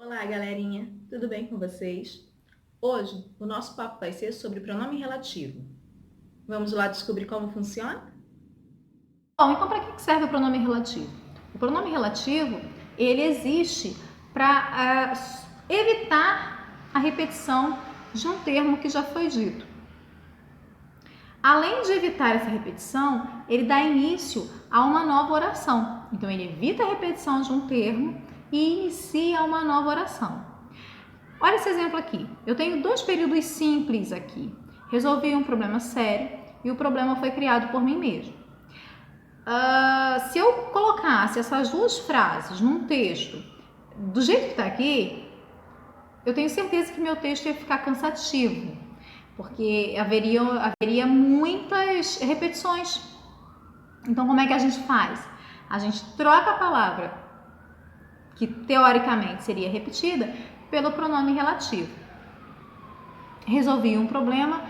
Olá, galerinha! Tudo bem com vocês? Hoje, o nosso papo vai ser sobre pronome relativo. Vamos lá descobrir como funciona? Bom, então para que serve o pronome relativo? O pronome relativo, ele existe para evitar a repetição de um termo que já foi dito. Além de evitar essa repetição, ele dá início a uma nova oração. Então, ele evita a repetição de um termo e inicia uma nova oração. Olha esse exemplo aqui. Eu tenho dois períodos simples aqui. Resolvi um problema sério e o problema foi criado por mim mesmo. Se eu colocasse essas duas frases num texto do jeito que está aqui, eu tenho certeza que meu texto ia ficar cansativo, porque haveria muitas repetições. Então, como é que a gente faz? A gente troca a palavra que teoricamente seria repetida pelo pronome relativo. Resolvi um problema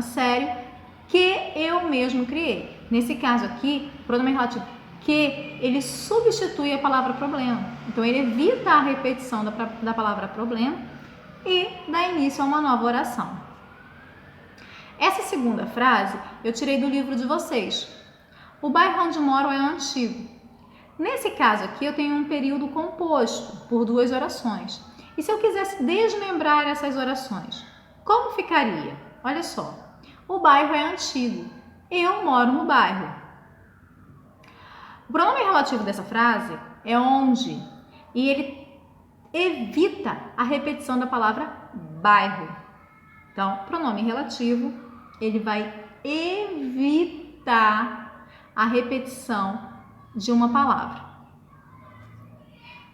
sério que eu mesmo criei. Nesse caso aqui, o pronome relativo que, ele substitui a palavra problema. Então, ele evita a repetição da palavra problema e dá início a uma nova oração. Essa segunda frase eu tirei do livro de vocês. O bairro onde moro é antigo. Nesse caso aqui, eu tenho um período composto por duas orações. E se eu quisesse desmembrar essas orações, como ficaria? Olha só. O bairro é antigo. Eu moro no bairro. O pronome relativo dessa frase é onde, e ele evita a repetição da palavra bairro. Então, pronome relativo, ele vai evitar a repetição de uma palavra.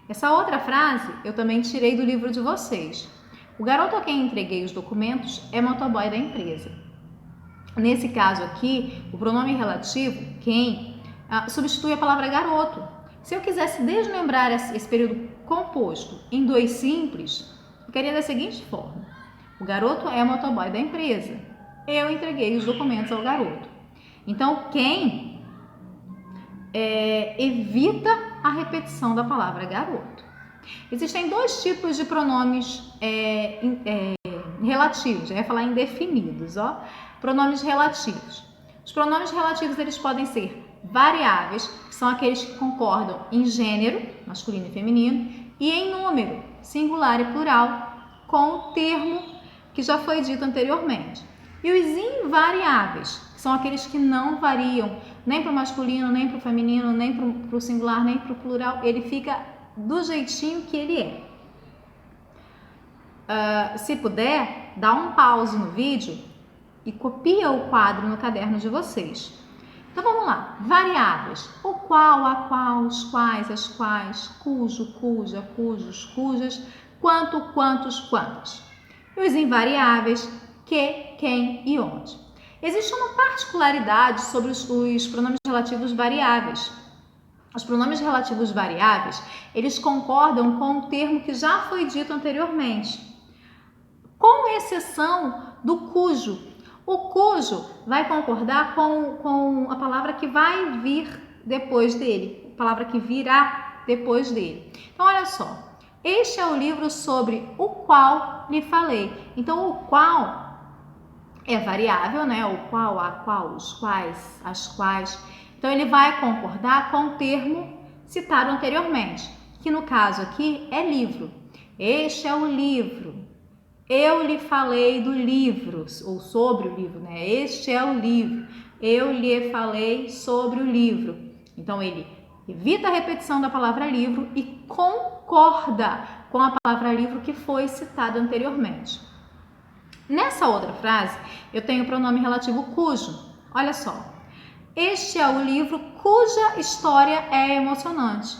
Essa outra frase eu também tirei do livro de vocês. O garoto a quem entreguei os documentos é motoboy da empresa. Nesse caso aqui, o pronome relativo, quem, substitui a palavra garoto. Se eu quisesse desmembrar esse período composto em dois simples, ficaria da seguinte forma. O garoto é motoboy da empresa. Eu entreguei os documentos ao garoto. Então, quem evita a repetição da palavra garoto. Existem dois tipos de pronomes relativos, eu ia falar indefinidos, ó. Pronomes relativos. Os pronomes relativos, eles podem ser variáveis, que são aqueles que concordam em gênero, masculino e feminino, e em número, singular e plural, com o termo que já foi dito anteriormente. E os invariáveis, que são aqueles que não variam nem para o masculino, nem para o feminino, nem para o singular, nem para o plural, ele fica do jeitinho que ele é. Se puder, dá um pause no vídeo e copia o quadro no caderno de vocês. Então vamos lá, variáveis: o qual, a qual, os quais, as quais, cujo, cuja, cujos, cujas, quanto, quantos, quantas. E os invariáveis: que, quem e onde. Existe uma particularidade sobre os pronomes relativos variáveis. Os pronomes relativos variáveis, eles concordam com o termo que já foi dito anteriormente, com exceção do cujo. O cujo vai concordar com a palavra que vai vir depois dele, a palavra que virá depois dele. Então, olha só, este é o livro sobre o qual lhe falei. Então, o qual é variável, né? O qual, a qual, os quais, as quais. Então, ele vai concordar com o termo citado anteriormente, que no caso aqui é livro. Este é o livro. Eu lhe falei do livro, ou sobre o livro, né? Este é o livro. Eu lhe falei sobre o livro. Então, ele evita a repetição da palavra livro e concorda com a palavra livro que foi citada anteriormente. Nessa outra frase, eu tenho o pronome relativo cujo. Olha só. Este é o livro cuja história é emocionante.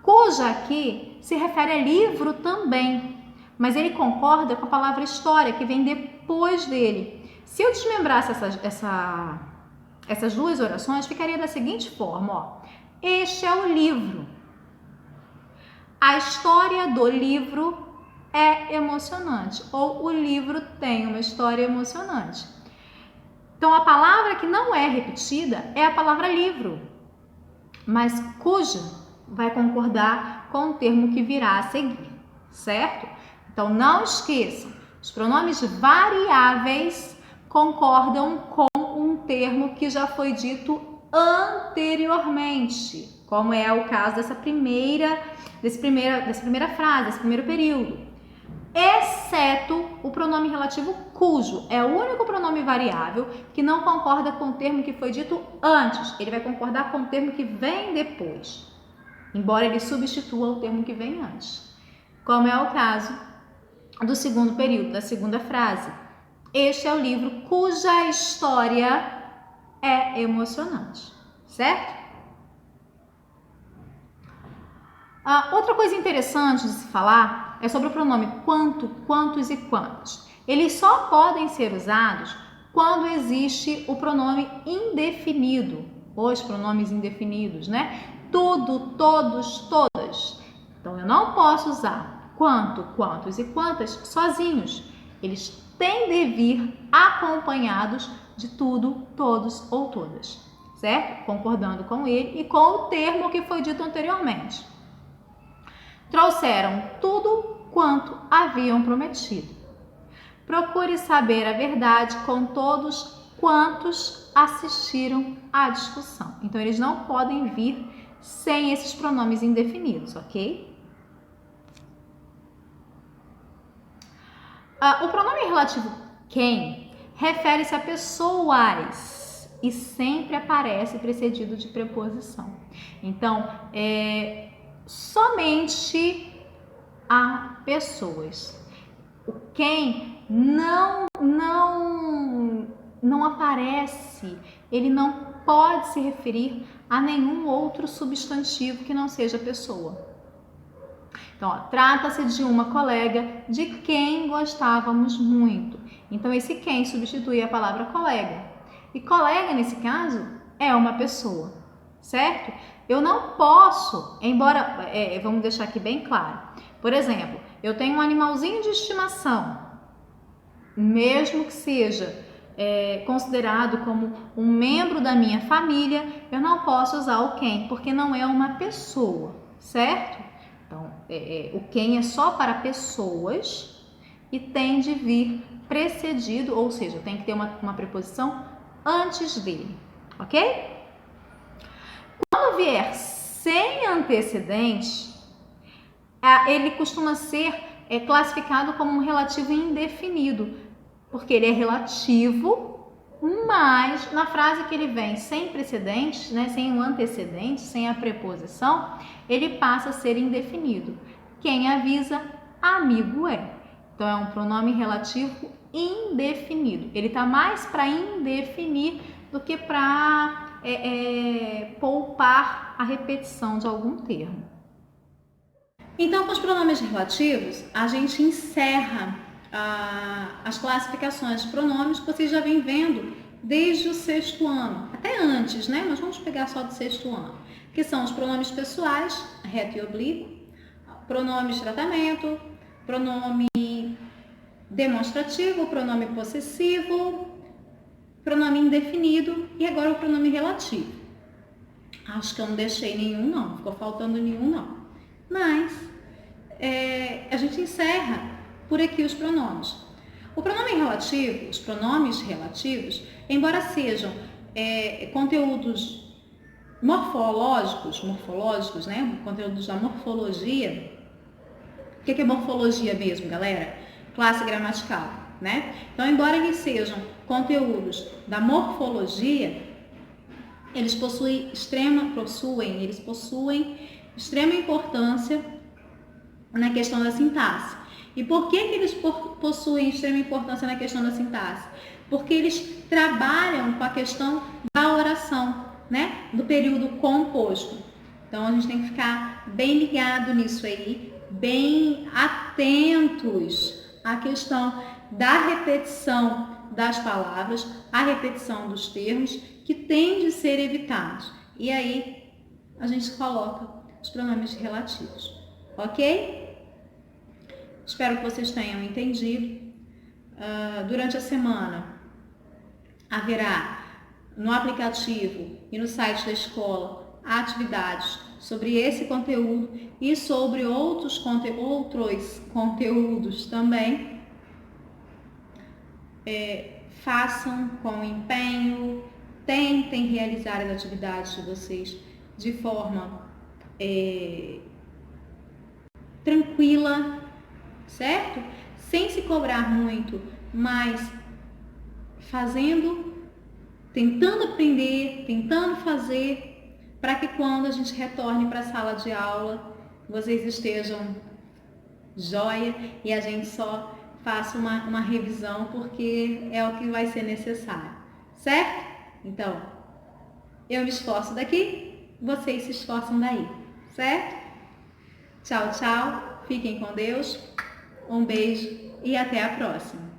Cuja aqui se refere a livro também, mas ele concorda com a palavra história, que vem depois dele. Se eu desmembrasse essas duas orações, ficaria da seguinte forma, ó. Este é o livro. A história do livro é emocionante, ou o livro tem uma história emocionante. Então, a palavra que não é repetida é a palavra livro, mas cuja vai concordar concordar com o termo que virá a seguir, certo? Então, não esqueçam, os pronomes variáveis concordam com um termo que já foi dito anteriormente, como é o caso dessa primeira frase, desse primeiro período, exceto o pronome relativo cujo é o único pronome variável que não concorda com o termo que foi dito antes, ele vai concordar com o termo que vem depois, embora ele substitua o termo que vem antes, como é o caso do segundo período, da segunda frase. Este é o livro cuja história é emocionante, certo? Outra coisa interessante de se falar é sobre o pronome quanto, quantos e quantas. Eles só podem ser usados quando existe o pronome indefinido, os pronomes indefinidos, né? Tudo, todos, todas. Então, eu não posso usar quanto, quantos e quantas sozinhos. Eles têm de vir acompanhados de tudo, todos ou todas, certo? Concordando com ele e com o termo que foi dito anteriormente. Trouxeram tudo quanto haviam prometido. Procure saber a verdade com todos quantos assistiram à discussão. Então, eles não podem vir sem esses pronomes indefinidos, ok? O pronome relativo quem refere-se a pessoas e sempre aparece precedido de preposição. Então, somente a pessoas. O quem não aparece, ele não pode se referir a nenhum outro substantivo que não seja pessoa. Então, trata-se de uma colega de quem gostávamos muito. Então, esse quem substitui a palavra colega. E colega, nesse caso, é uma pessoa, certo? Eu não posso, embora, vamos deixar aqui bem claro. Por exemplo, eu tenho um animalzinho de estimação, mesmo que seja considerado como um membro da minha família, eu não posso usar o quem, porque não é uma pessoa, certo? Então, o quem é só para pessoas e tem de vir precedido, ou seja, tem que ter uma preposição antes dele, ok? Quando vier sem antecedente, ele costuma ser classificado como um relativo indefinido, porque ele é relativo, mas na frase que ele vem sem precedentes, né, sem o antecedente, sem a preposição, ele passa a ser indefinido. Quem avisa, amigo é. Então, é um pronome relativo indefinido. Ele está mais para indefinir do que para poupar a repetição de algum termo. Então, com os pronomes relativos, a gente encerra as classificações de pronomes que vocês já vêm vendo desde o 6º ano, até antes, né? Mas vamos pegar só do 6º ano, que são os pronomes pessoais, reto e oblíquo, pronomes de tratamento, pronome demonstrativo, pronome possessivo, pronome indefinido e agora o pronome relativo. Acho que eu não deixei nenhum não, ficou faltando nenhum não. Mas a gente encerra por aqui os pronomes. O pronome relativo, os pronomes relativos, embora sejam conteúdos morfológicos, né? Conteúdos da morfologia. O que é morfologia mesmo, galera? Classe gramatical, né? Então, embora eles sejam conteúdos da morfologia, eles possuem extrema importância na questão da sintaxe. E por que eles possuem extrema importância na questão da sintaxe? Porque eles trabalham com a questão da oração, né? Do período composto. Então, a gente tem que ficar bem ligado nisso aí, bem atentos à questão da repetição das palavras, à repetição dos termos, que tem de ser evitados. E aí, a gente coloca os pronomes relativos, ok? Espero que vocês tenham entendido. Durante a semana, haverá no aplicativo e no site da escola atividades sobre esse conteúdo e sobre outros conteúdos também. Façam com empenho, tentem realizar as atividades de vocês de forma tranquila, certo? Sem se cobrar muito, mas fazendo, tentando aprender, tentando fazer, para que quando a gente retorne para a sala de aula, vocês estejam joia e a gente só faça uma revisão, porque é o que vai ser necessário, certo? Então, eu me esforço daqui, vocês se esforçam daí, certo? Tchau, tchau, fiquem com Deus, um beijo e até a próxima.